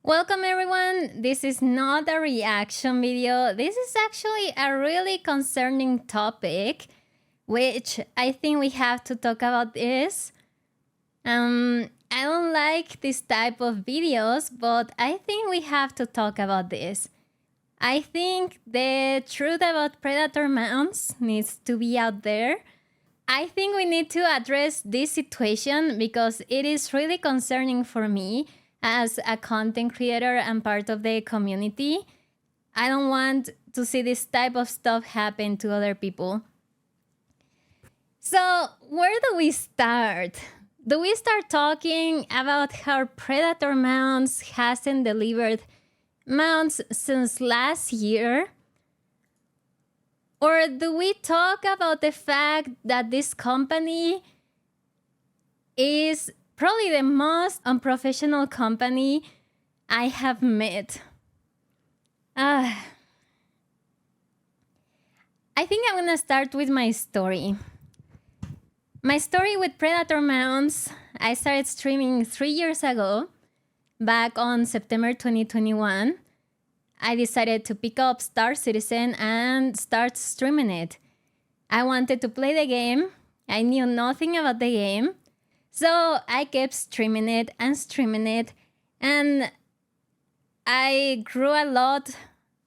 Welcome everyone. This is not a reaction video. This is actually a really concerning topic, which I think we have to talk about this. I don't like this type of videos, but I think we have to talk about this. I think the truth about predator mounts needs to be out there. I think we need to address this situation because it is really concerning for me as a content creator and part of the community. I don't want to see this type of stuff happen to other people. So where do we start? Do we start talking about how predator mounts hasn't delivered mounts since last year? Or do we talk about the fact that this company is probably the most unprofessional company I have met? I think I'm gonna start with my story. My story with predator mounts, I started streaming 3 years ago, back on September 2021. I decided to pick up Star Citizen and start streaming it. I wanted to play the game. I knew nothing about the game. So I kept streaming it, and I grew a lot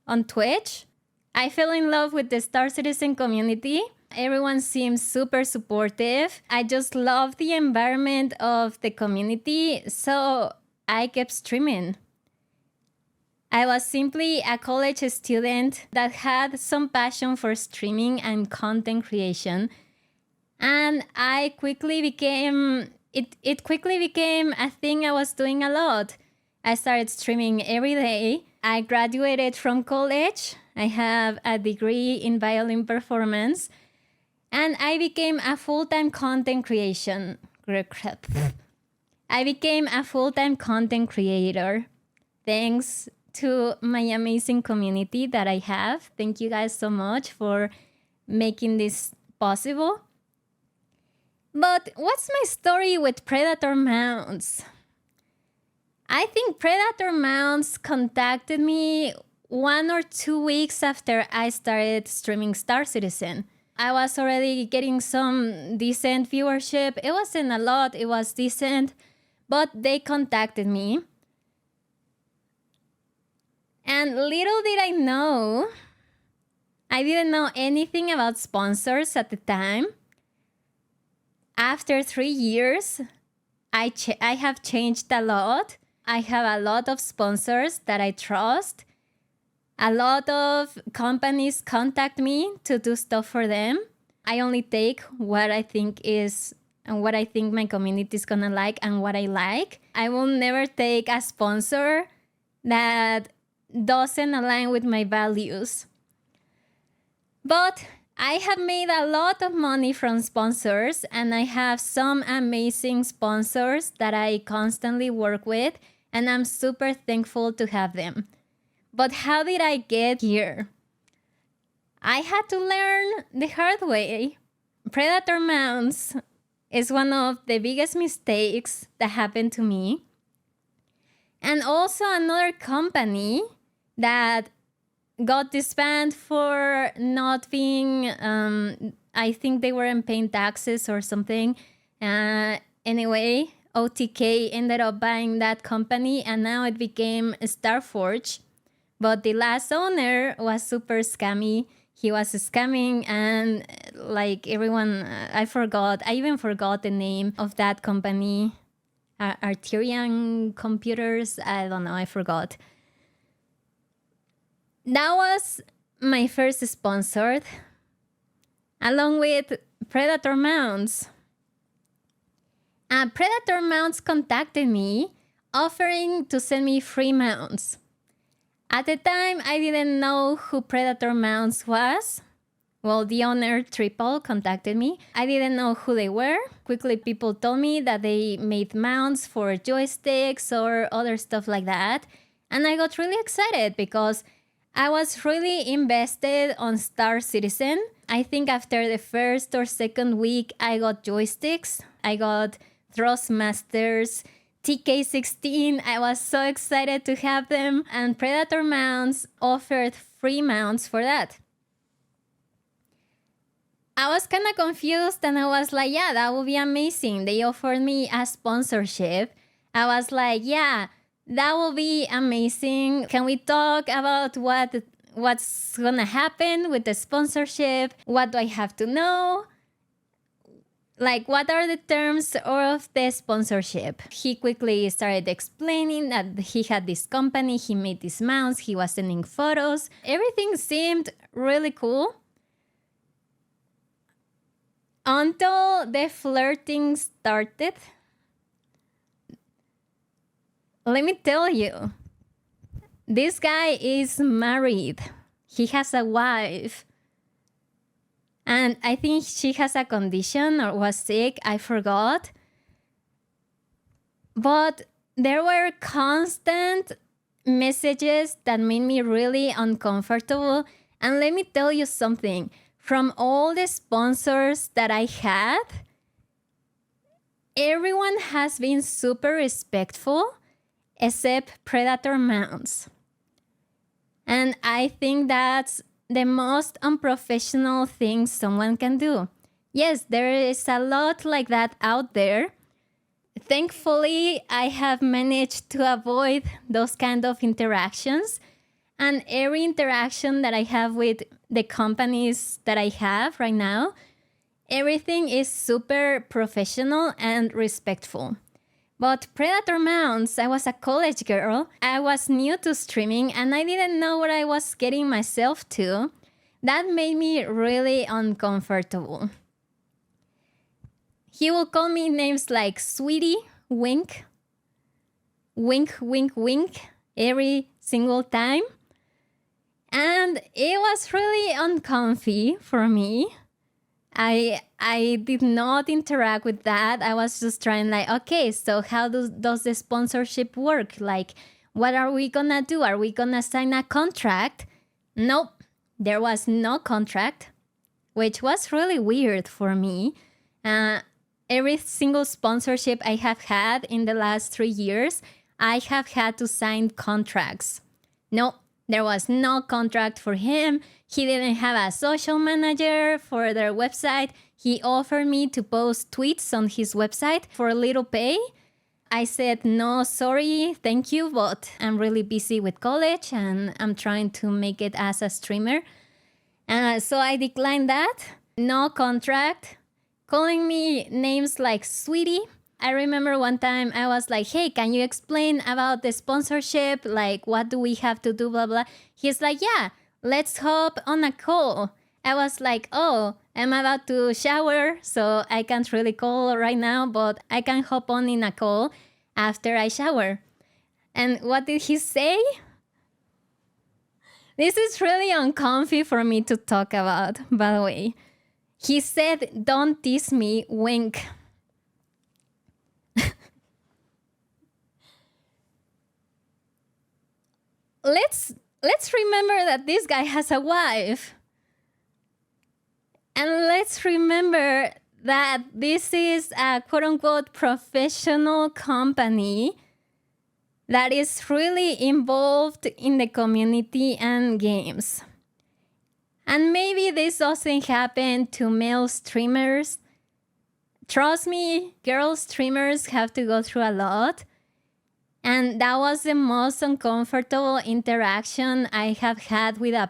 on Twitch. I fell in love with the Star Citizen community. Everyone seems super supportive. I just love the environment of the community, so I kept streaming. I was simply a college student that had some passion for streaming and content creation. And it quickly became a thing I was doing a lot. I started streaming every day. I graduated from college. I have a degree in violin performance. And I became a full-time content creator. Thanks to my amazing community that I have. Thank you guys so much for making this possible. But what's my story with predator mounts? I think predator mounts contacted me 1 or 2 weeks after I started streaming Star Citizen. I was already getting some decent viewership. It wasn't a lot, it was decent, but they contacted me. And little did I know, I didn't know anything about sponsors at the time. After 3 years, I have changed a lot. I have a lot of sponsors that I trust. A lot of companies contact me to do stuff for them. I only take what I think is and what I think my community is gonna like and what I like. I will never take a sponsor that doesn't align with my values. But I have made a lot of money from sponsors, and I have some amazing sponsors that I constantly work with, and I'm super thankful to have them. But how did I get here? I had to learn the hard way. Predator mounts is one of the biggest mistakes that happened to me. And also another company that got disbanded for not being, I think they weren't paying taxes or something. Anyway, OTK ended up buying that company, and now it became Starforge. But the last owner was super scammy. He was scamming, and like everyone, I even forgot the name of that company. Arterian Computers, I don't know, I forgot. That was my first sponsor, along with Predator Mounts. Predator Mounts contacted me, offering to send me free mounts. At the time, I didn't know who Predator Mounts was. Well, the owner, Triple, contacted me. I didn't know who they were. Quickly, people told me that they made mounts for joysticks or other stuff like that. And I got really excited because I was really invested on Star Citizen. I think after the first or second week, I got joysticks. I got Thrustmasters, TK16. I was so excited to have them, and Predator Mounts offered free mounts for that. I was kind of confused and I was like, yeah, that would be amazing. They offered me a sponsorship. I was like, yeah, that will be amazing. Can we talk about what's gonna happen with the sponsorship? What do I have to know? Like, what are the terms of the sponsorship? He quickly started explaining that he had this company, he made these mounts, he was sending photos. Everything seemed really cool. Until the flirting started. Let me tell you, this guy is married. He has a wife. And I think she has a condition or was sick, I forgot. But there were constant messages that made me really uncomfortable. And let me tell you something. From all the sponsors that I had, everyone has been super respectful except Predator Mounts. And I think that's the most unprofessional thing someone can do. Yes, there is a lot like that out there. Thankfully, I have managed to avoid those kind of interactions. And every interaction that I have with the companies that I have right now, everything is super professional and respectful. But Predator Mounts, I was a college girl. I was new to streaming and I didn't know what I was getting myself to. That made me really uncomfortable. He will call me names like sweetie, wink, wink, wink, wink, every single time. And it was really uncomfy for me. I did not interact with that. I was just trying like, okay, so how does the sponsorship work? Like, what are we gonna do? Are we gonna sign a contract? Nope, there was no contract, which was really weird for me. Every single sponsorship I have had in the last 3 years, I have had to sign contracts. Nope. There was no contract for him. He didn't have a social manager for their website. He offered me to post tweets on his website for a little pay. I said, no, sorry, thank you, but I'm really busy with college and I'm trying to make it as a streamer. So I declined that. No contract. Calling me names like sweetie. I remember one time I was like, hey, can you explain about the sponsorship? Like, what do we have to do, blah, blah. He's like, yeah, let's hop on a call. I was like, oh, I'm about to shower, so I can't really call right now, but I can hop on in a call after I shower. And what did he say? This is really uncomfy for me to talk about, by the way. He said, don't tease me, wink. Let's remember that this guy has a wife. And let's remember that this is a quote-unquote professional company that is really involved in the community and games. And maybe this doesn't happen to male streamers. Trust me, girl streamers have to go through a lot. And that was the most uncomfortable interaction I have had with a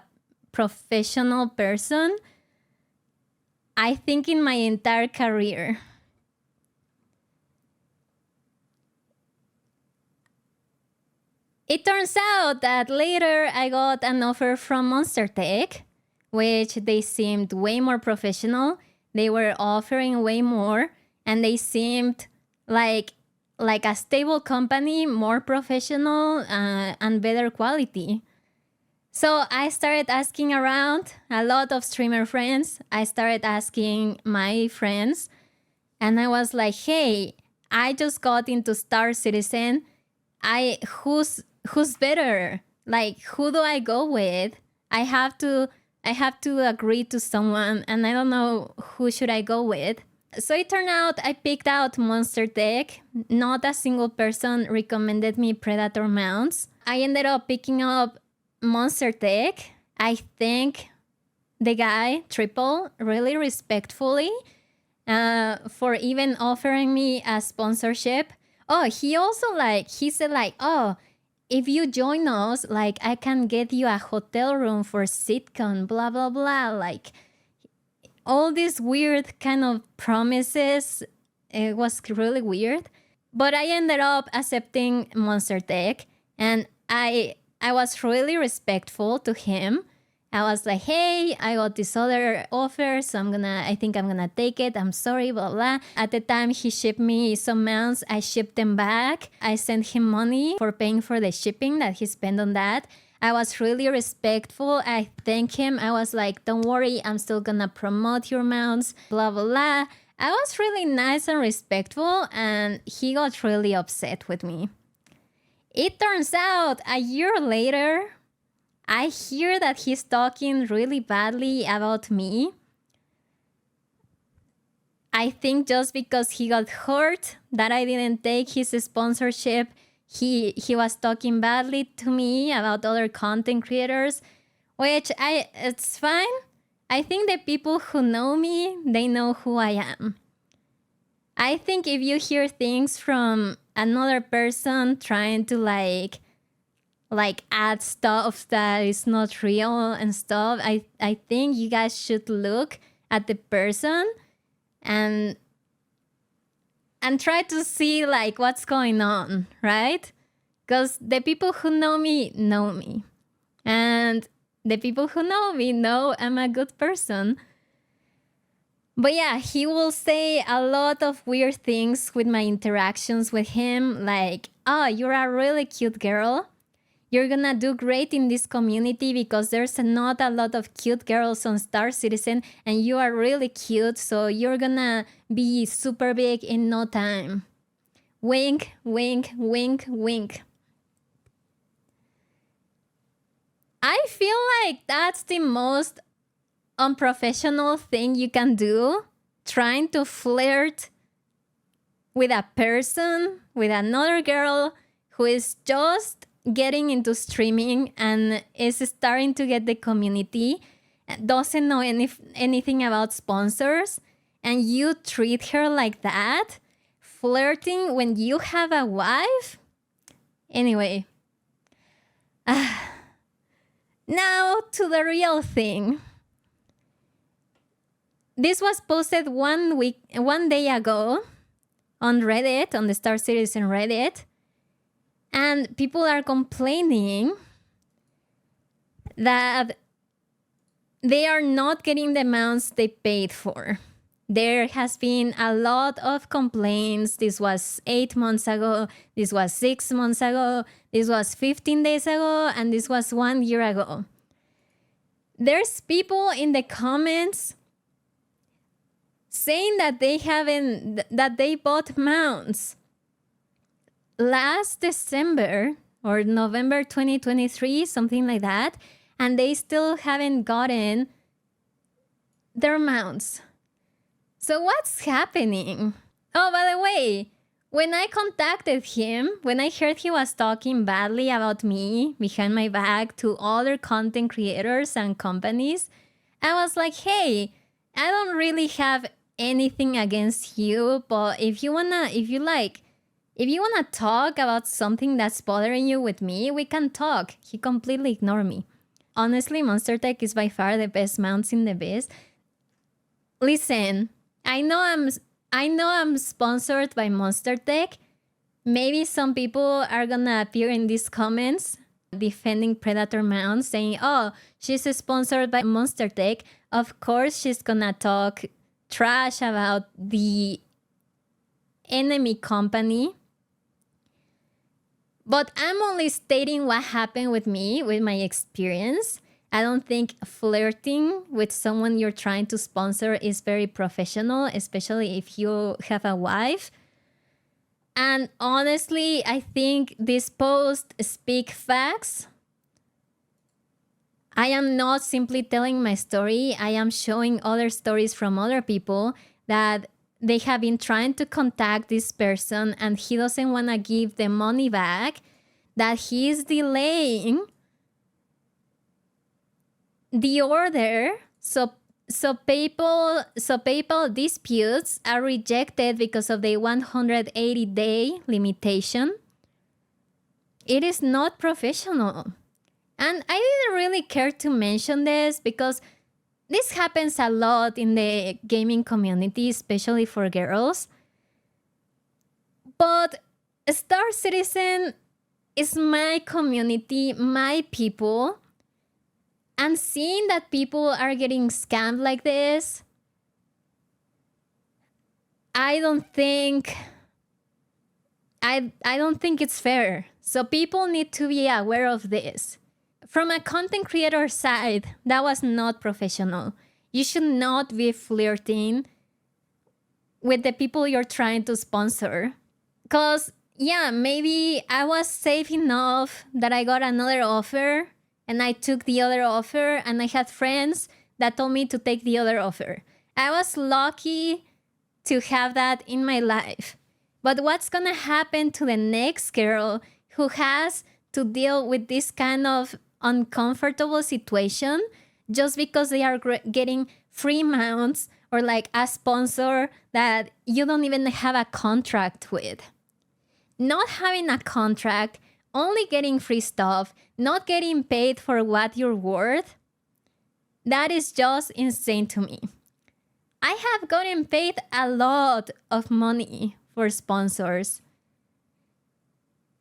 professional person, I think, in my entire career. It turns out that later I got an offer from Monster Tech, which they seemed way more professional. They were offering way more, and they seemed like a stable company, more professional, and better quality. So I started asking around a lot of streamer friends. I started asking my friends, and I was like, hey, I just got into Star Citizen. Who's better? Like, who do I go with? I have to agree to someone, and I don't know who should I go with. So it turned out I picked out Monster Tech. Not a single person recommended me Predator mounts. I ended up picking up Monster Tech. I thank the guy, Triple, really respectfully for even offering me a sponsorship. Oh, he said oh, if you join us, like I can get you a hotel room for sitcom, blah, blah, blah. Like all these weird kind of promises. It was really weird. But I ended up accepting Monster Tech, and I was really respectful to him. I was like, hey, I got this other offer, so I think I'm gonna take it. I'm sorry, blah, blah. At the time he shipped me some mounts, I shipped them back. I sent him money for paying for the shipping that he spent on that. I was really respectful. I thanked him. I was like, don't worry, I'm still gonna promote your mounts, blah, blah, blah. I was really nice and respectful, and he got really upset with me. It turns out a year later, I hear that he's talking really badly about me. I think just because he got hurt that I didn't take his sponsorship, he was talking badly to me about other content creators, which it's fine. I think the people who know me, they know who I am. I think if you hear things from another person trying to like add stuff that is not real and stuff, I think you guys should look at the person and try to see like what's going on, right? Because the people who know me, and the people who know me know I'm a good person. But yeah, he will say a lot of weird things with my interactions with him, like, oh, you're a really cute girl. You're gonna do great in this community because there's not a lot of cute girls on Star Citizen, and you are really cute, so you're gonna be super big in no time. Wink, wink, wink, wink. I feel like that's the most unprofessional thing you can do, trying to flirt with a person, with another girl who is just getting into streaming and is starting to get the community, doesn't know anything about sponsors, and you treat her like that, flirting when you have a wife. Anyway, now to the real thing. This was posted 1 day ago on Reddit, on the Star Citizen Reddit. And people are complaining that they are not getting the amounts they paid for. There has been a lot of complaints. This was 8 months ago. This was 6 months ago. This was 15 days ago. And this was 1 year ago. There's people in the comments saying that they bought mounts last December or November 2023, something like that, and they still haven't gotten their mounts. So what's happening? Oh, by the way, when I contacted him, when I heard he was talking badly about me behind my back to other content creators and companies, I was like, hey, I don't really have anything against you, but if you wanna talk about something that's bothering you with me, we can talk. He completely ignored me. Honestly, Monster Tech is by far the best mounts in the biz. Listen, I know I'm sponsored by Monster Tech. Maybe some people are gonna appear in these comments defending Predator mounts, saying, oh, she's sponsored by Monster Tech. Of course she's gonna talk trash about the enemy company. But I'm only stating what happened with me, with my experience. I don't think flirting with someone you're trying to sponsor is very professional, especially if you have a wife. And honestly, I think this post speaks facts. I am not simply telling my story. I am showing other stories from other people that they have been trying to contact this person and he doesn't want to give the money back, that he is delaying the order. So PayPal disputes are rejected because of the 180-day limitation. It is not professional. And I didn't really care to mention this because this happens a lot in the gaming community, especially for girls. But Star Citizen is my community, my people. And seeing that people are getting scammed like this, I don't think it's fair. So people need to be aware of this. From a content creator side, that was not professional. You should not be flirting with the people you're trying to sponsor. Because, yeah, maybe I was safe enough that I got another offer and I took the other offer, and I had friends that told me to take the other offer. I was lucky to have that in my life. But what's gonna happen to the next girl who has to deal with this kind of uncomfortable situation just because they are getting free mounts or like a sponsor that you don't even have a contract with? Not having a contract, only getting free stuff, not getting paid for what you're worth, that is just insane to me. I have gotten paid a lot of money for sponsors.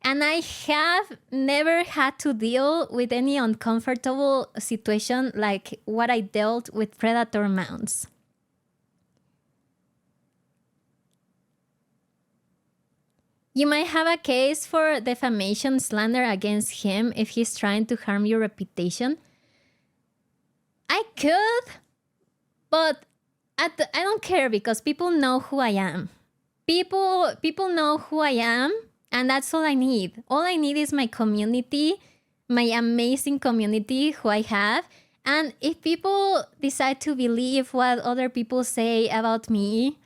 And I have never had to deal with any uncomfortable situation like what I dealt with Predator mounts. You might have a case for defamation slander against him if he's trying to harm your reputation. I could, but I don't care because people know who I am. People know who I am, and that's all I need. All I need is my community, my amazing community who I have. And if people decide to believe what other people say about me,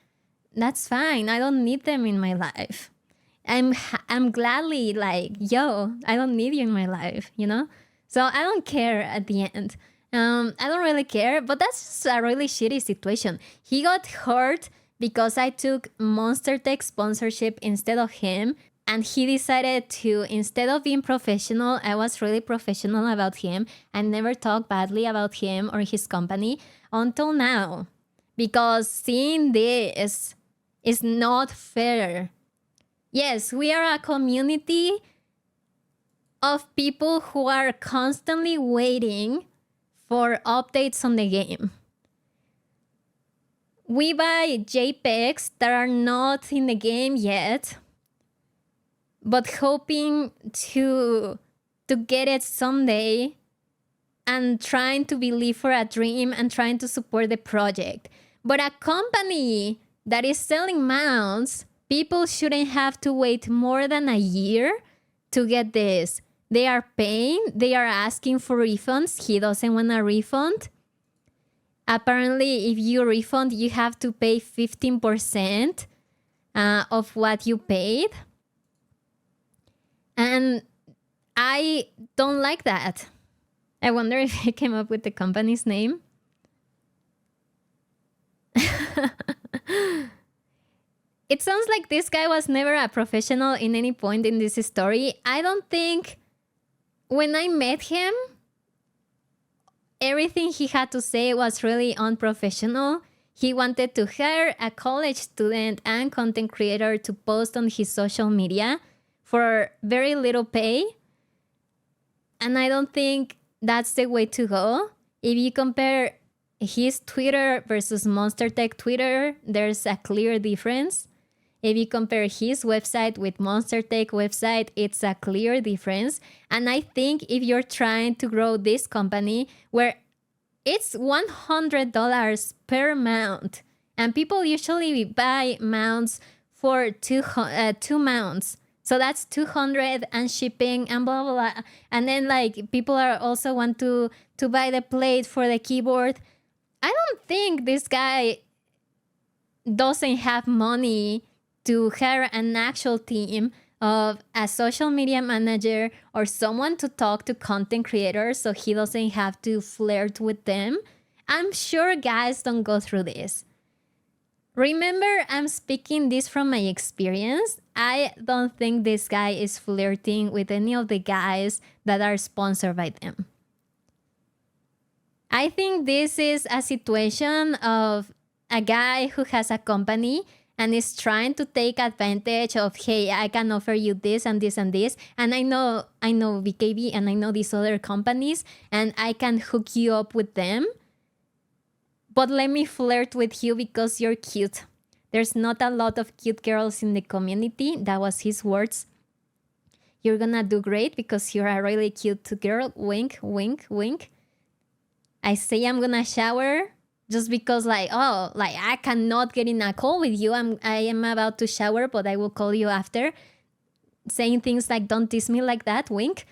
that's fine. I don't need them in my life. I'm gladly like, yo, I don't need you in my life, you know? So I don't care at the end. I don't really care, but that's just a really shitty situation. He got hurt because I took Monster Tech sponsorship instead of him. And he decided to, instead of being professional, I was really professional about him. I never talked badly about him or his company until now. Because seeing this is not fair. Yes, we are a community of people who are constantly waiting for updates on the game. We buy JPEGs that are not in the game yet, but hoping to get it someday and trying to believe for a dream and trying to support the project. But a company that is selling mounts, people shouldn't have to wait more than a year to get this. They are paying, they are asking for refunds. He doesn't want a refund. Apparently, if you refund, you have to pay 15% of what you paid. And I don't like that. I wonder if he came up with the company's name. It sounds like this guy was never a professional in any point in this story. I don't think when I met him, everything he had to say was really unprofessional. He wanted to hire a college student and content creator to post on his social media for very little pay. And I don't think that's the way to go. If you compare his Twitter versus Monster Tech Twitter, there's a clear difference. If you compare his website with Monster Tech website, it's a clear difference. And I think if you're trying to grow this company where it's $100 per mount, and people usually buy mounts for two mounts. So that's 200 and shipping and blah, blah, blah. And then like people are also want to buy the plate for the keyboard. I don't think this guy doesn't have money to hire an actual team of a social media manager or someone to talk to content creators so he doesn't have to flirt with them. I'm sure guys don't go through this. Remember, I'm speaking this from my experience. I don't think this guy is flirting with any of the guys that are sponsored by them. I think this is a situation of a guy who has a company and is trying to take advantage of, hey, I can offer you this and this and this. And I know BKB and I know these other companies and I can hook you up with them. But let me flirt with you because you're cute. There's not a lot of cute girls in the community. That was his words. You're gonna do great because you're a really cute girl. Wink, wink, wink. I say I'm gonna shower just because I cannot get in a call with you. I am about to shower, but I will call you after. Saying things like, don't diss me like that, wink.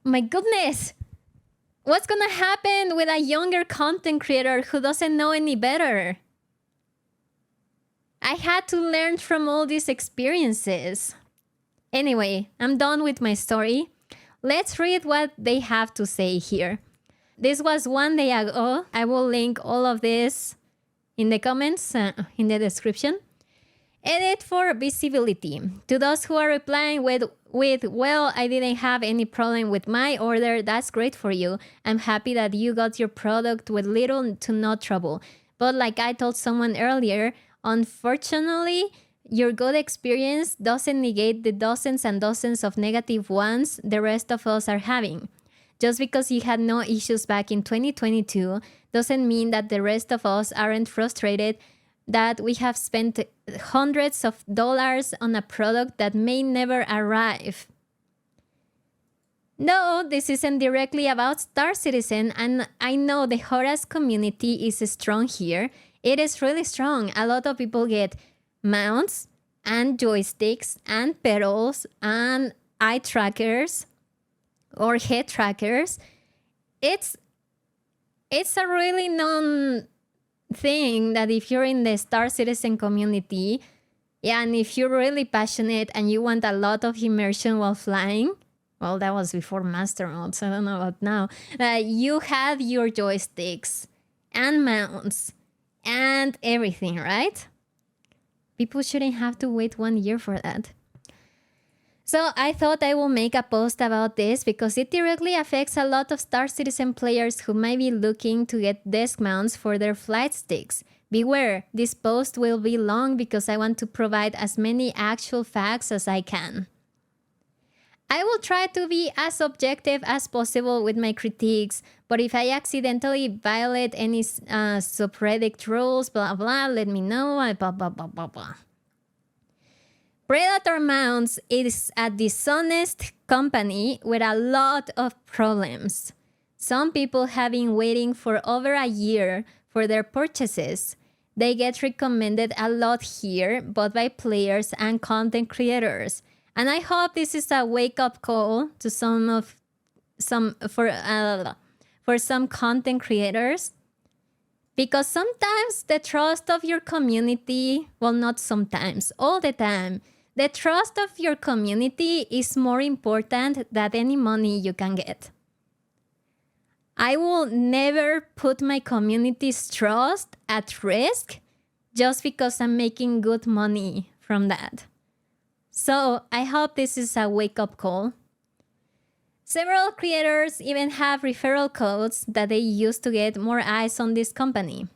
My goodness. What's gonna happen with a younger content creator who doesn't know any better? I had to learn from all these experiences. Anyway, I'm done with my story. Let's read what they have to say here. This was 1 day ago. I will link all of this in the comments, in the description. Edit for visibility. To those who are replying with, well, I didn't have any problem with my order, that's great for you. I'm happy that you got your product with little to no trouble. But like I told someone earlier, unfortunately, your good experience doesn't negate the dozens and dozens of negative ones the rest of us are having. Just because you had no issues back in 2022 doesn't mean that the rest of us aren't frustrated that we have spent hundreds of dollars on a product that may never arrive. No, this isn't directly about Star Citizen, and I know the Horas community is strong here. It is really strong. A lot of people get mounts and joysticks and pedals and eye trackers or head trackers. It's a really known thing that if you're in the Star Citizen community, and if you're really passionate and you want a lot of immersion while flying, well, that was before Master Mode, so I don't know about now, you have your joysticks and mounts and everything, right? People shouldn't have to wait 1 year for that. So I thought I will make a post about this because it directly affects a lot of Star Citizen players who might be looking to get desk mounts for their flight sticks. Beware, this post will be long because I want to provide as many actual facts as I can. I will try to be as objective as possible with my critiques, but if I accidentally violate any subreddit rules, blah blah, let me know, blah blah blah blah blah. Predator Mounts is a dishonest company with a lot of problems. Some people have been waiting for over a year for their purchases. They get recommended a lot here, both by players and content creators. And I hope this is a wake-up call to some content creators. Because sometimes the trust of your community, well, not sometimes, all the time, the trust of your community is more important than any money you can get. I will never put my community's trust at risk just because I'm making good money from that. So I hope this is a wake-up call. Several creators even have referral codes that they use to get more eyes on this company.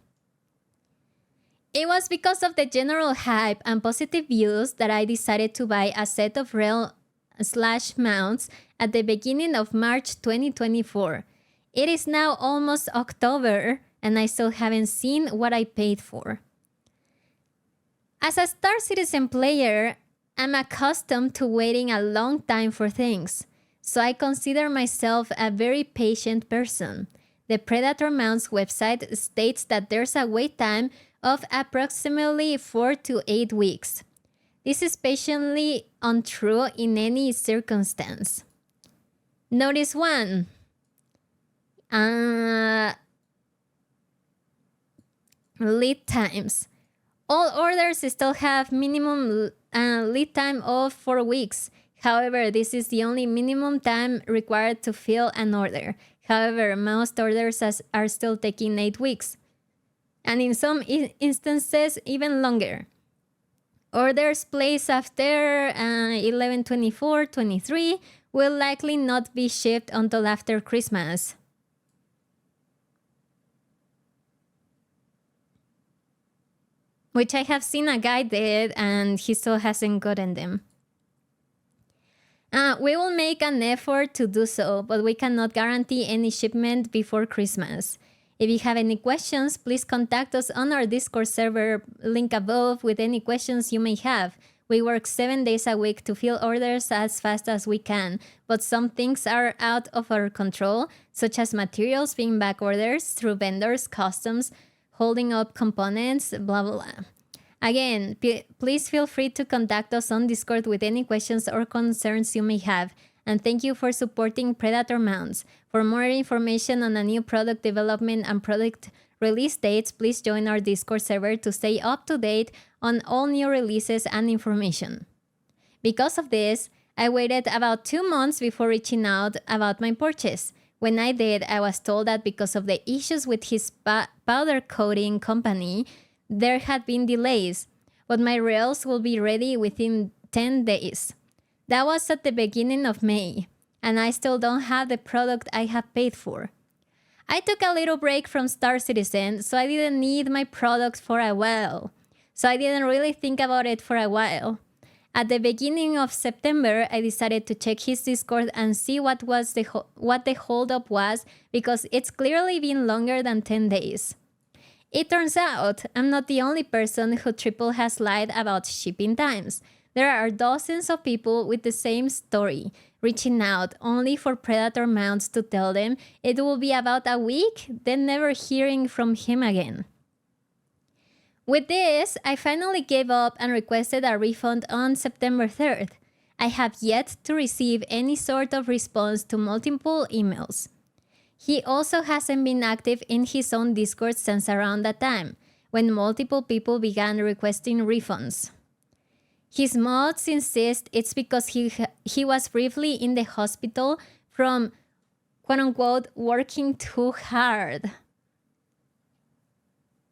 It was because of the general hype and positive views that I decided to buy a set of rail/mounts at the beginning of March 2024. It is now almost October and I still haven't seen what I paid for. As a Star Citizen player, I'm accustomed to waiting a long time for things, so I consider myself a very patient person. The Predator Mounts website states that there's a wait time of approximately 4 to 8 weeks. This is patiently untrue in any circumstance. Notice 1. Lead times. All orders still have minimum lead time of 4 weeks. However, this is the only minimum time required to fill an order. However, most orders are still taking 8 weeks, and in some instances, even longer. Orders placed after 11/24/23 will likely not be shipped until after Christmas. Which I have seen a guy did, and he still hasn't gotten them. We will make an effort to do so, but we cannot guarantee any shipment before Christmas. If you have any questions, please contact us on our Discord server link above with any questions you may have. We work 7 days a week to fill orders as fast as we can, but some things are out of our control, such as materials being back orders through vendors, customs, holding up components, blah, blah, blah. Again, please feel free to contact us on Discord with any questions or concerns you may have. And thank you for supporting Predator Mounts. For more information on a new product development and product release dates, please join our Discord server to stay up to date on all new releases and information. Because of this, I waited about 2 months before reaching out about my purchase. When I did, I was told that because of the issues with his powder coating company, there had been delays, but my rails will be ready within 10 days. That was at the beginning of May, and I still don't have the product I have paid for. I took a little break from Star Citizen, so I didn't need my product for a while. So I didn't really think about it for a while. At the beginning of September, I decided to check his Discord and see what the holdup was, because it's clearly been longer than 10 days. It turns out I'm not the only person who triple has lied about shipping times. There are dozens of people with the same story, reaching out only for Predator Mounts to tell them it will be about a week, then never hearing from him again. With this, I finally gave up and requested a refund on September 3rd. I have yet to receive any sort of response to multiple emails. He also hasn't been active in his own Discord since around that time, when multiple people began requesting refunds. His mods insist it's because he was briefly in the hospital from, quote-unquote, working too hard.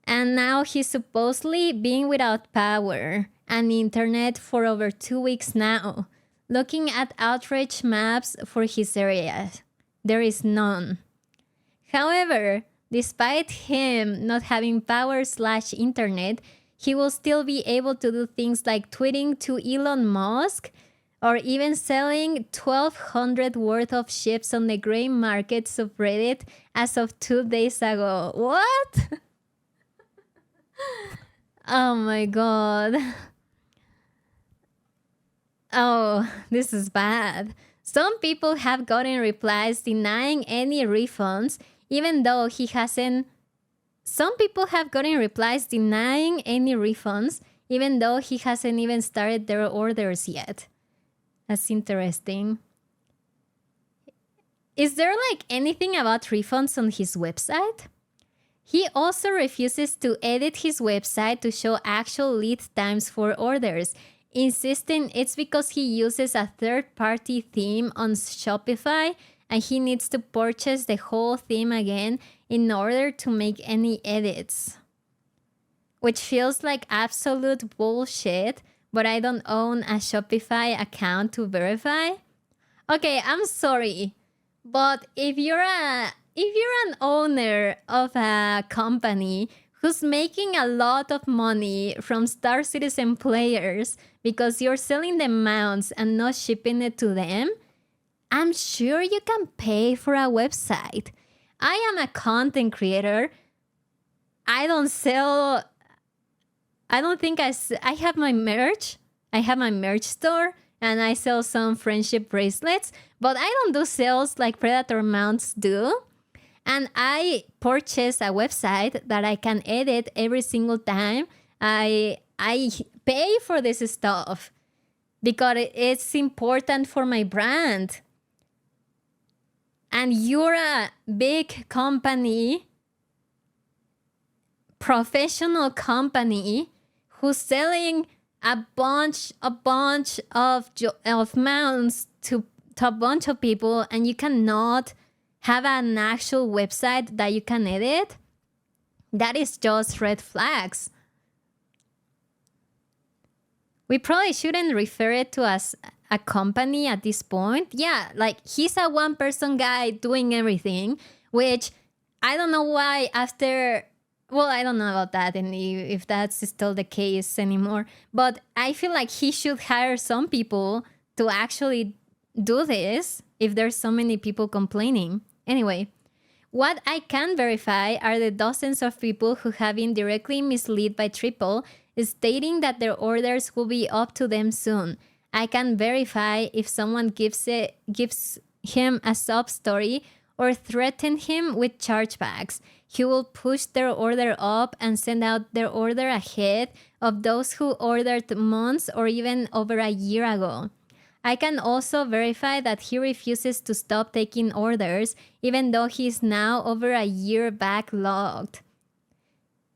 And now he's supposedly being without power and internet for over 2 weeks now. Looking at Outreach maps for his area, there is none. However, despite him not having power/internet, he will still be able to do things like tweeting to Elon Musk or even selling 1,200 worth of ships on the gray market subreddit as of 2 days ago. What? Oh my god. Oh, this is bad. Some people have gotten replies denying any refunds, even though he hasn't. Some people have gotten replies denying any refunds, even though he hasn't even started their orders yet. That's interesting. Is there like anything about refunds on his website? He also refuses to edit his website to show actual lead times for orders, insisting it's because he uses a third-party theme on Shopify and he needs to purchase the whole theme again in order to make any edits. Which feels like absolute bullshit, but I don't own a Shopify account to verify. Okay, I'm sorry, but if you're an owner of a company who's making a lot of money from Star Citizen players because you're selling the mounts and not shipping it to them, I'm sure you can pay for a website. I am a content creator. I don't think I have my merch. I have my merch store and I sell some friendship bracelets, but I don't do sales like Predator Mounts do. And I purchase a website that I can edit every single time. I pay for this stuff because it's important for my brand. And you're a big company professional company who's selling a bunch of mounts to a bunch of people, and you cannot have an actual website that you can edit, that is just red flags. We probably shouldn't refer it to as a company at this point. Yeah, like he's a one-person guy doing everything, which I don't know why after... Well, I don't know about that and if that's still the case anymore. But I feel like he should hire some people to actually do this if there's so many people complaining. Anyway, what I can verify are the dozens of people who have been directly misled by Triple, stating that their orders will be up to them soon. I can verify if someone gives him a sob story or threaten him with chargebacks. He will push their order up and send out their order ahead of those who ordered months or even over a year ago. I can also verify that he refuses to stop taking orders, even though he is now over a year backlogged.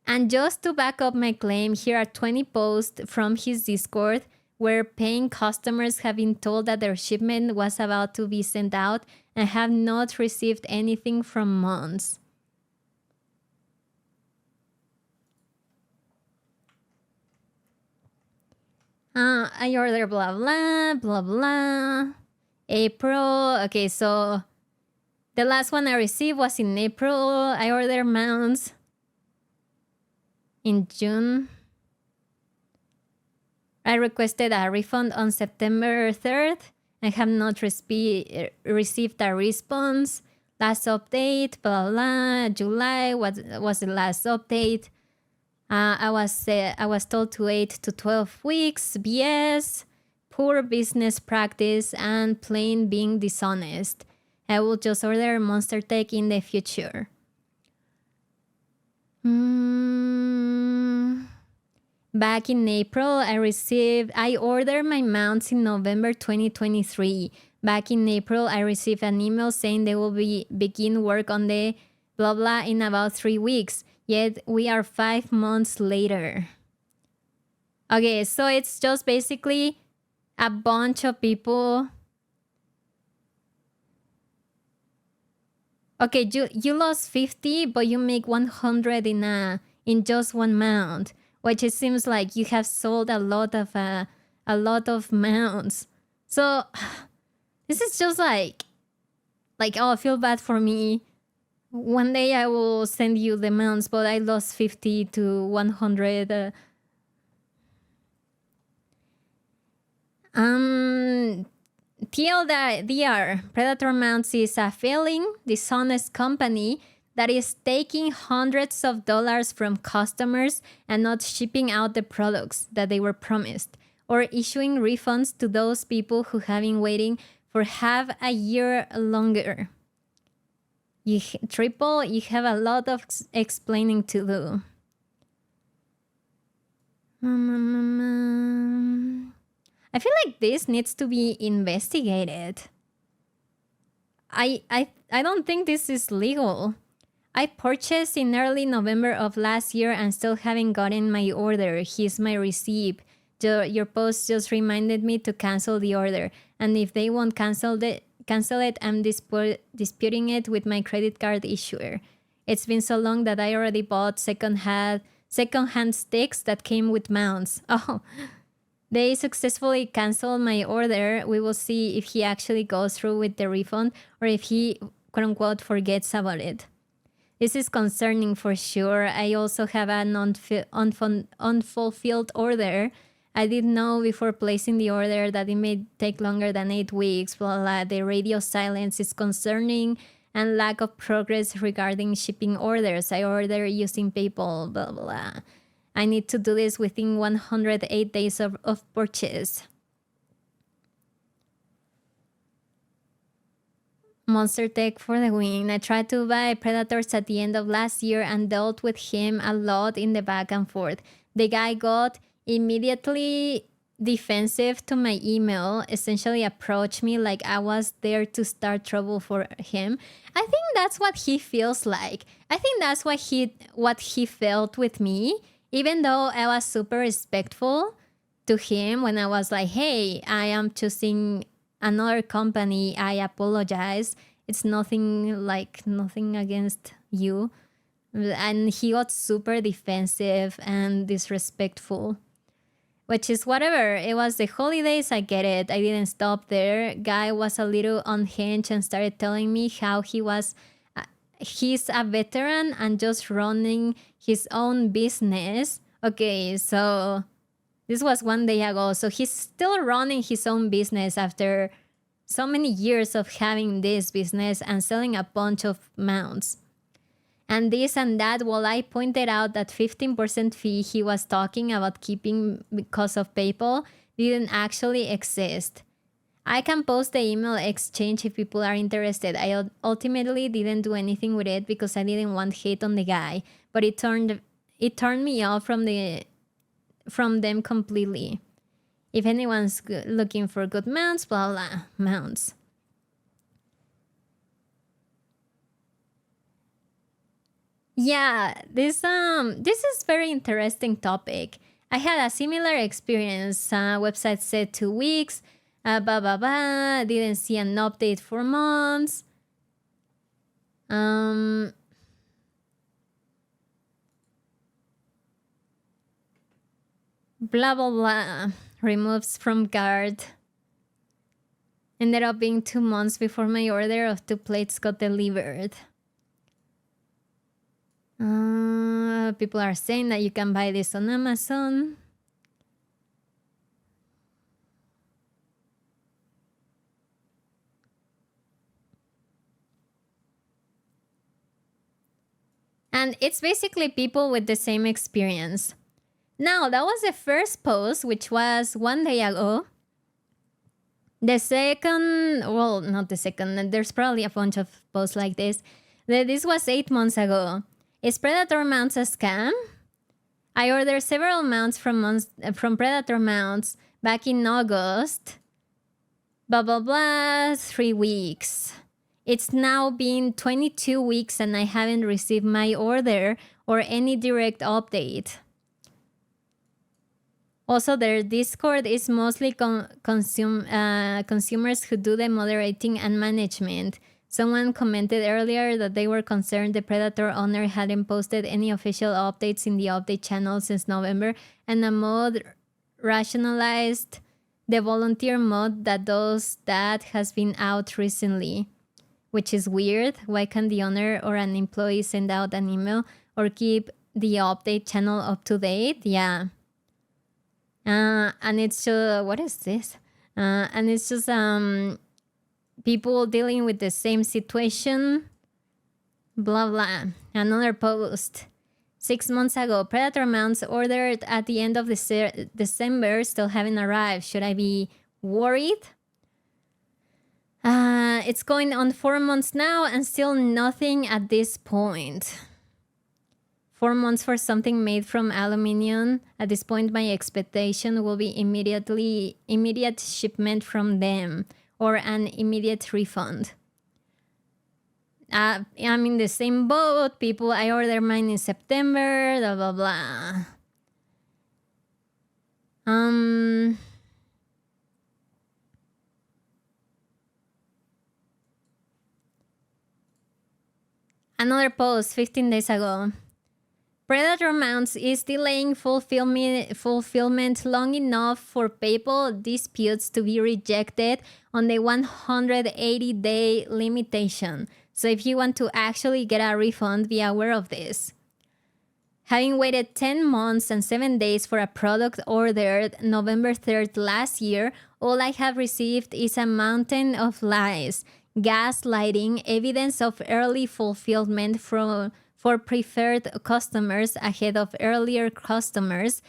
And just to back up my claim, here are 20 posts from his Discord where paying customers have been told that their shipment was about to be sent out and have not received anything from months. I order blah blah blah blah. April. Okay, so the last one I received was in April. I ordered mounts in June. I requested a refund on September 3rd. I have not received a response. Last update, blah blah. July was the last update. I was told to 8 to 12 weeks. BS, poor business practice, and plain being dishonest. I will just order Monster Tech in the future. Back in April, I ordered my mounts in November 2023. Back in April, I received an email saying they will begin work on the blah blah in about 3 weeks. Yet we are 5 months later. Okay, so it's just basically a bunch of people. Okay, you lost 50, but you make 100 in just one mount, which it seems like you have sold a lot of mounts. So this is just like oh, I feel bad for me. One day I will send you the mounts, but I lost 50 to 100. TLDR, Predator Mounts is a failing, dishonest company that is taking hundreds of dollars from customers and not shipping out the products that they were promised, or issuing refunds to those people who have been waiting for half a year longer. Triple, you have a lot of explaining to do. I feel like this needs to be investigated. I don't think this is legal. I purchased in early November of last year and still haven't gotten my order. Here's my receipt. Your post just reminded me to cancel the order. And if they won't cancel it, I'm disputing it with my credit card issuer. It's been so long that I already bought second-hand sticks that came with mounts. Oh, they successfully canceled my order. We will see if he actually goes through with the refund or if he, quote-unquote, forgets about it. This is concerning for sure. I also have an unfulfilled order. I didn't know before placing the order that it may take longer than 8 weeks. Blah, blah. The radio silence is concerning and lack of progress regarding shipping orders. I order using PayPal, blah, blah. I need to do this within 108 days of purchase. Monster Tech for the win. I tried to buy Predators at the end of last year and dealt with him a lot in the back and forth. The guy got immediately defensive to my email, essentially approached me like I was there to start trouble for him. I think that's what he feels like. I think that's what he felt with me, even though I was super respectful to him when I was like, hey, I am choosing another company. I apologize. It's nothing against you. And he got super defensive and disrespectful, which is whatever. It was the holidays. I get it. I didn't stop there. Guy was a little unhinged and started telling me how he's a veteran and just running his own business. Okay, so this was 1 day ago. So he's still running his own business after so many years of having this business and selling a bunch of mounts. And this and that, while I pointed out that 15% fee he was talking about keeping because of PayPal didn't actually exist. I can post the email exchange if people are interested. I ultimately didn't do anything with it because I didn't want hate on the guy, but it turned me off from them completely. If anyone's looking for good mounts, blah blah, mounts. Yeah, this is very interesting topic. I had a similar experience. Website said 2 weeks. Blah blah blah. Didn't see an update for months. Blah blah blah. Removes from cart. Ended up being 2 months before my order of 2 plates got delivered. People are saying that you can buy this on Amazon. And it's basically people with the same experience. Now, that was the first post, which was 1 day ago. The second, well, not the second, there's probably a bunch of posts like this. This was 8 months ago. Is Predator Mounts a scam? I ordered several mounts from Predator Mounts back in August. Blah, blah, blah, 3 weeks. It's now been 22 weeks and I haven't received my order or any direct update. Also, their Discord is mostly consumers who do the moderating and management. Someone commented earlier that they were concerned the Predator owner hadn't posted any official updates in the update channel since November, and a mod rationalized the volunteer mod that does that has been out recently, which is weird. Why can't the owner or an employee send out an email or keep the update channel up to date? Yeah. And it's just, what is this? And it's just people dealing with the same situation. Blah blah. Another post. 6 months ago, Predator mounts ordered at the end of December still haven't arrived. Should I be worried? It's going on 4 months now and still nothing at this point. 4 months for something made from aluminum. At this point, my expectation will be immediate shipment from them or an immediate refund. I'm in the same boat. People, I ordered mine in September, blah, blah, blah. Another post 15 days ago. Predator Mounts is delaying fulfillment long enough for PayPal disputes to be rejected on the 180-day limitation. So if you want to actually get a refund, be aware of this. Having waited 10 months and 7 days for a product ordered November 3rd last year, all I have received is a mountain of lies, gaslighting, evidence of early fulfillment for preferred customers ahead of earlier customers.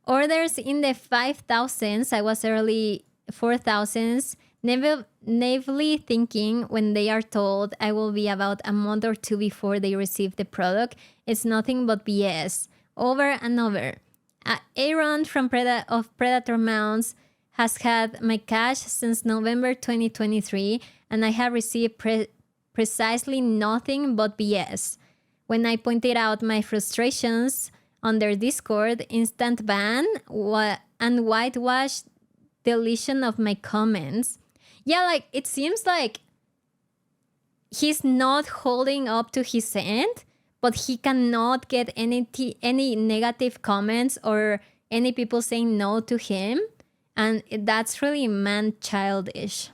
Orders in the 5,000s, I was early 4,000s, naively thinking when they are told I will be about a month or two before they receive the product. It's nothing but BS. Over and over. Aaron from Predator Mounts has had my cash since November 2023, and I have received precisely nothing but BS. When I pointed out my frustrations on their Discord, instant ban and whitewash deletion of my comments. Yeah, like it seems like he's not holding up to his end, but he cannot get any negative comments or any people saying no to him. And that's really man-childish.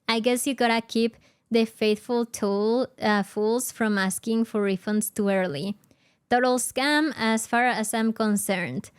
I guess you gotta keep the faithful fools from asking for refunds too early. Total scam as far as I'm concerned.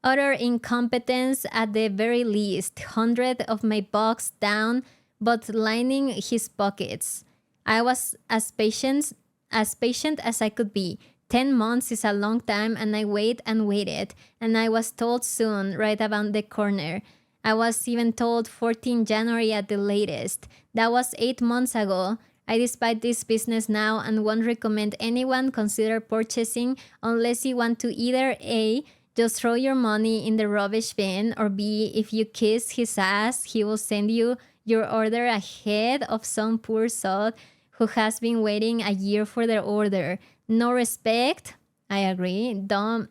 Utter incompetence at the very least. 100 of my bucks down, but lining his pockets. I was as patient as I could be. 10 months is a long time, and I waited and waited, and I was told soon, right around the corner. I was even told 14 January at the latest. That was 8 months ago. I despise this business now and won't recommend anyone consider purchasing unless you want to either A, just throw your money in the rubbish bin, or B, if you kiss his ass, he will send you your order ahead of some poor soul who has been waiting a year for their order. No respect. I agree. Dumpster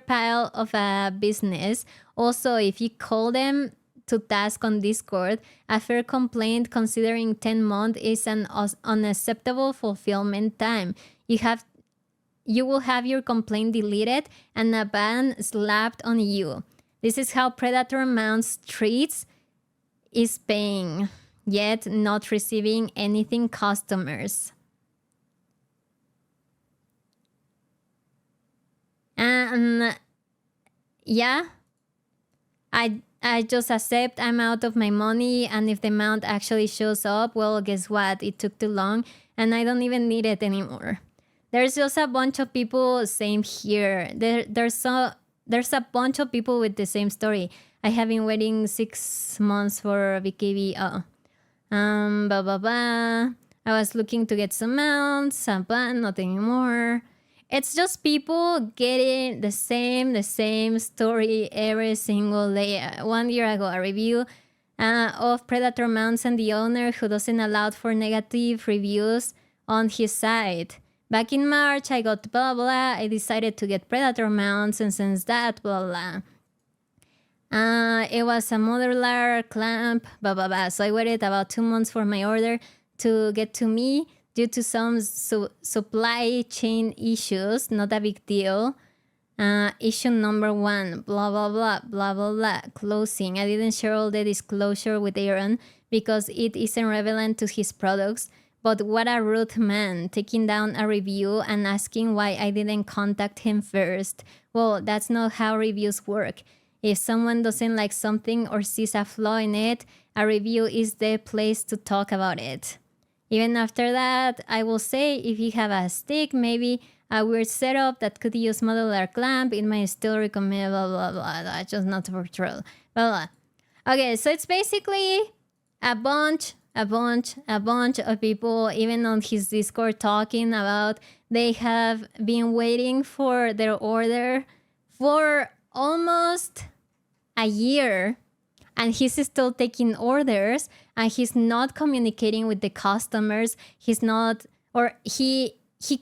pile of a business. Also, if you call them to task on Discord, a fair complaint considering 10 months is an unacceptable fulfillment time. You will have your complaint deleted and a ban slapped on you. This is how Predator Mounts treats is paying, yet not receiving anything customers. And yeah, I just accept I'm out of my money, and if the amount actually shows up, well, guess what? It took too long, and I don't even need it anymore. There's just a bunch of people same here. There's a bunch of people with the same story. I have been waiting 6 months for BKB. Blah blah blah. I was looking to get some mounts, but not anymore. It's just people getting the same story every single day. 1 year ago, a review of Predator Mounts and the owner who doesn't allow for negative reviews on his site. Back in March, I got blah blah. I decided to get Predator Mounts, and since that, blah blah. It was a modular clamp, blah blah blah. So I waited about 2 months for my order to get to me. Due to some supply chain issues, not a big deal. Issue number 1, blah, blah, blah, blah, blah, blah. Closing. I didn't share all the disclosure with Aaron because it isn't relevant to his products. But what a rude man, taking down a review and asking why I didn't contact him first. Well, that's not how reviews work. If someone doesn't like something or sees a flaw in it, a review is the place to talk about it. Even after that, I will say if you have a stick, maybe a weird setup that could use modular clamp, it might still recommend blah, blah, blah, blah, just not for troll, blah, blah. Okay, so it's basically a bunch of people, even on his Discord, talking about they have been waiting for their order for almost a year. And he's still taking orders, and he's not communicating with the customers. He's not, or he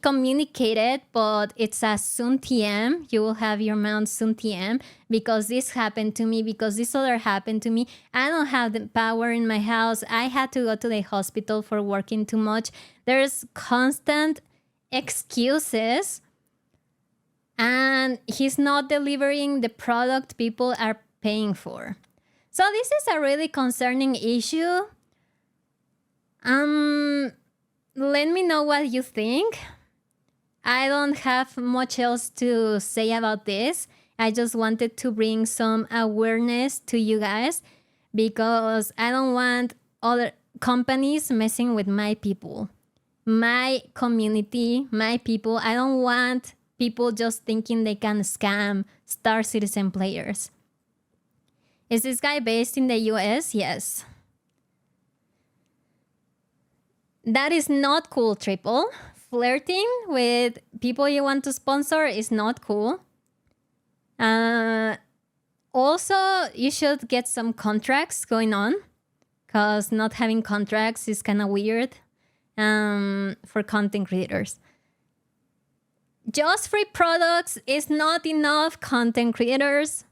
communicated, but it's a soon TM. You will have your mount soon TM because this happened to me, because this other happened to me. I don't have the power in my house. I had to go to the hospital for working too much. There's constant excuses, and he's not delivering the product people are paying for. So this is a really concerning issue. Let me know what you think. I don't have much else to say about this. I just wanted to bring some awareness to you guys because I don't want other companies messing with my people, my community, my people. I don't want people just thinking they can scam Star Citizen players. Is this guy based in the US? Yes. That is not cool, Triple. flirting with people you want to sponsor is not cool. Also, you should get some contracts going on, because not having contracts is kind of weird for content creators. Just free products is not enough, content creators.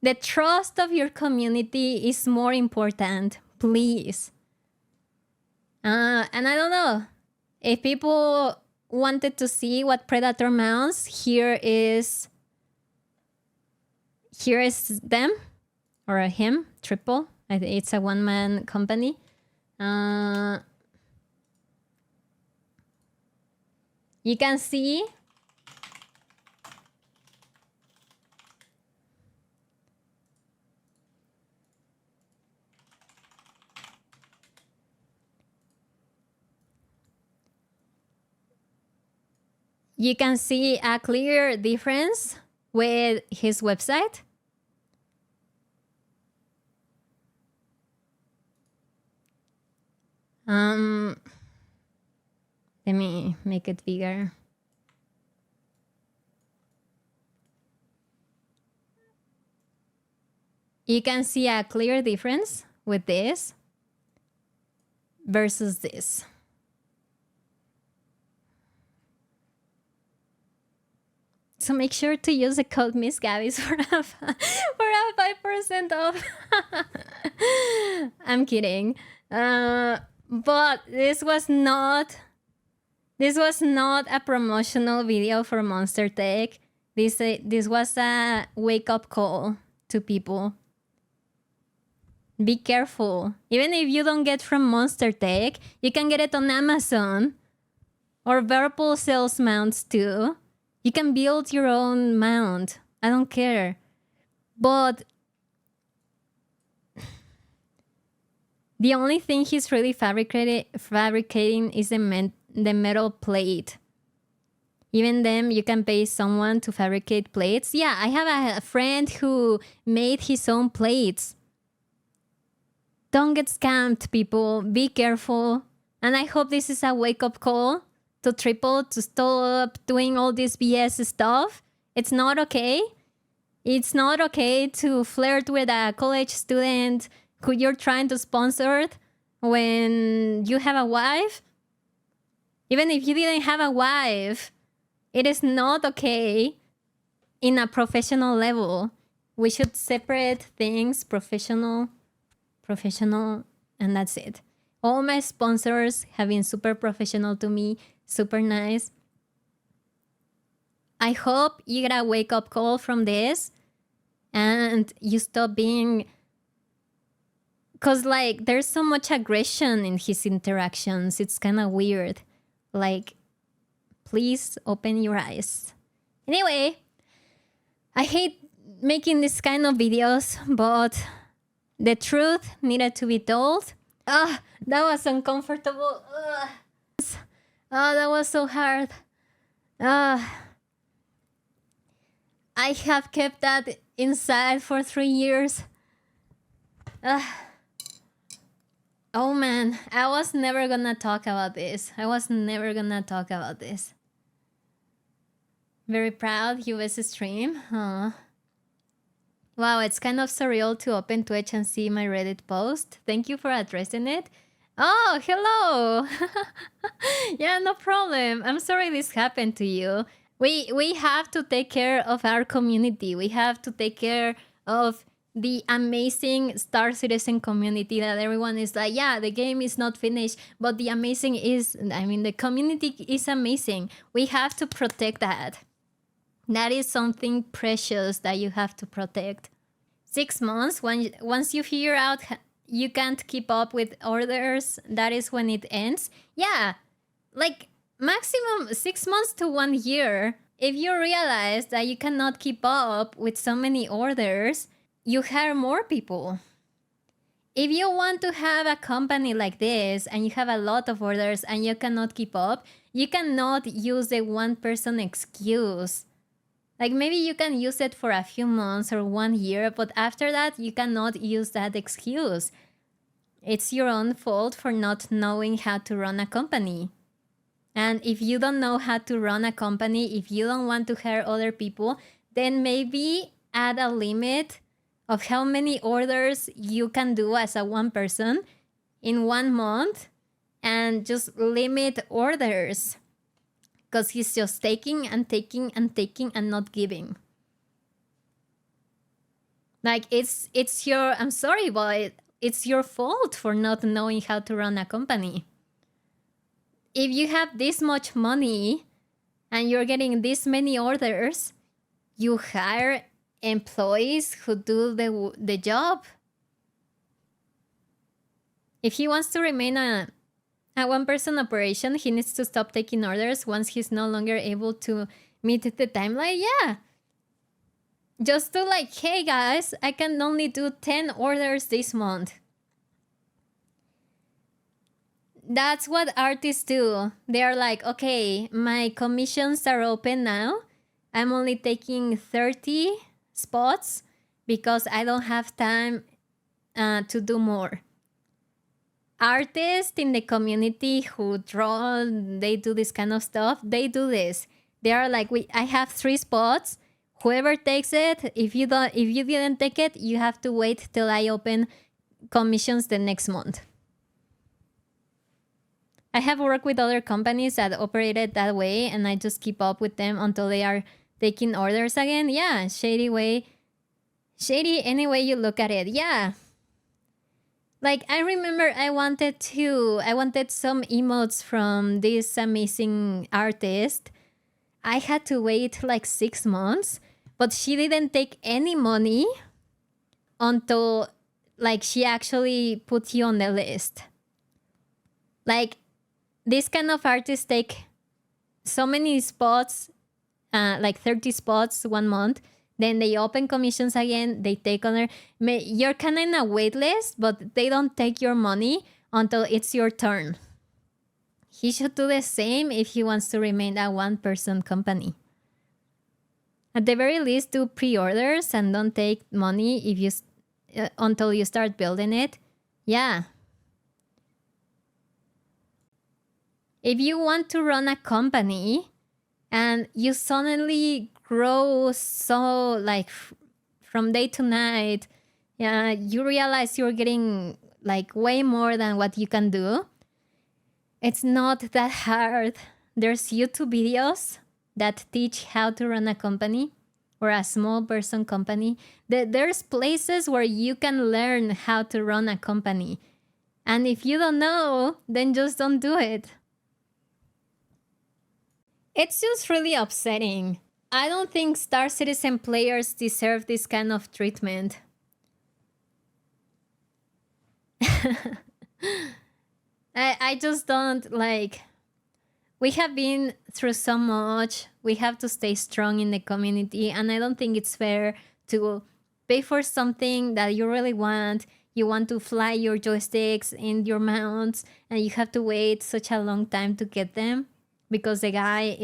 The trust of your community is more important, please. And I don't know, if people wanted to see what Predator mounts, here is them, or him, Triple. I think it's a one-man company. You can see a clear difference with his website. Let me make it bigger. You can see a clear difference with this versus this. So make sure to use the code Miss Gabby's for a 5% off. I'm kidding. But this was not a promotional video for Monster Tech. This was a wake-up call to people. Be careful. Even if you don't get from Monster Tech, you can get it on Amazon. Or Whirlpool sells mounts too. You can build your own mount. I don't care. But the only thing he's really fabricating is the metal plate. Even then, you can pay someone to fabricate plates. Yeah, I have a friend who made his own plates. Don't get scammed, people. Be careful. And I hope this is a wake-up call to Triple to stop doing all this BS stuff. It's not okay. It's not okay to flirt with a college student who you're trying to sponsor when you have a wife. Even if you didn't have a wife, it is not okay in a professional level. We should separate things, professional, and that's it. All my sponsors have been super professional to me, super nice. I hope you get a wake-up call from this and you stop being... Because, like, there's so much aggression in his interactions. It's kind of weird. Like, please open your eyes. Anyway, I hate making this kind of videos, but the truth needed to be told. Ah, that was uncomfortable. Oh, that was so hard. I have kept that inside for 3 years. Oh man, I was never gonna talk about this. Very proud US stream. Wow, it's kind of surreal to open Twitch and see my Reddit post. Thank you for addressing it. Oh, hello. Yeah, no problem. I'm sorry this happened to you. We have to take care of our community. We have to take care of the amazing Star Citizen community that everyone is like, yeah, the game is not finished, but the amazing is, I mean, the community is amazing. We have to protect that. That is something precious that you have to protect. 6 months, once you figure out you can't keep up with orders, that is when it ends. Yeah, like maximum 6 months to 1 year. If you realize that you cannot keep up with so many orders, you hire more people. If you want to have a company like this and you have a lot of orders and you cannot keep up, you cannot use the one person excuse. Like maybe you can use it for a few months or 1 year, but after that, you cannot use that excuse. It's your own fault for not knowing how to run a company. And if you don't know how to run a company, if you don't want to hire other people, then maybe add a limit of how many orders you can do as a one person in 1 month, and just limit orders, because he's just taking and taking and taking and not giving. Like, it's your, I'm sorry, but it's your fault for not knowing how to run a company. If you have this much money and you're getting this many orders, you hire employees who do the job. If he wants to remain a one-person operation, he needs to stop taking orders once he's no longer able to meet the timeline. Yeah. Just to like, hey guys, I can only do 10 orders this month. That's what artists do. They're like, okay, my commissions are open now. I'm only taking 30 spots because I don't have time to do more. Artists in the community who draw, they do this kind of stuff, they do this. They are like, I have 3 spots. Whoever takes it, if you didn't take it, you have to wait till I open commissions the next month. I have worked with other companies that operated that way, and I just keep up with them until they are taking orders again. Yeah, shady way. Shady any way you look at it. Yeah. Like, I remember I wanted some emotes from this amazing artist. I had to wait like 6 months, but she didn't take any money until like she actually put you on the list. Like, this kind of artists take so many spots, like 30 spots 1 month. Then they open commissions again. They take on you're kind of in a wait list, but they don't take your money until it's your turn. He should do the same if he wants to remain a one-person company. At the very least, do pre-orders and don't take money if you until you start building it. Yeah. If you want to run a company and you suddenly grow so like from day to night, yeah, you realize you're getting like way more than what you can do. It's not that hard. There's YouTube videos that teach how to run a company or a small person company. There's places where you can learn how to run a company. And if you don't know, then just don't do it. It's just really upsetting. I don't think Star Citizen players deserve this kind of treatment. I just don't like... We have been through so much. We have to stay strong in the community. And I don't think it's fair to pay for something that you really want. You want to fly your joysticks in your mounts, and you have to wait such a long time to get them because the guy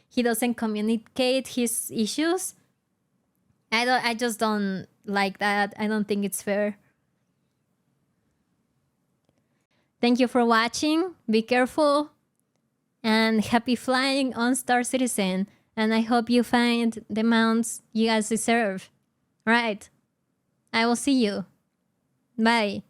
he doesn't communicate his issues. I just don't like that. I don't think it's fair. Thank you for watching. Be careful and happy flying on Star Citizen. And I hope you find the mounts you guys deserve. Right. I will see you. Bye.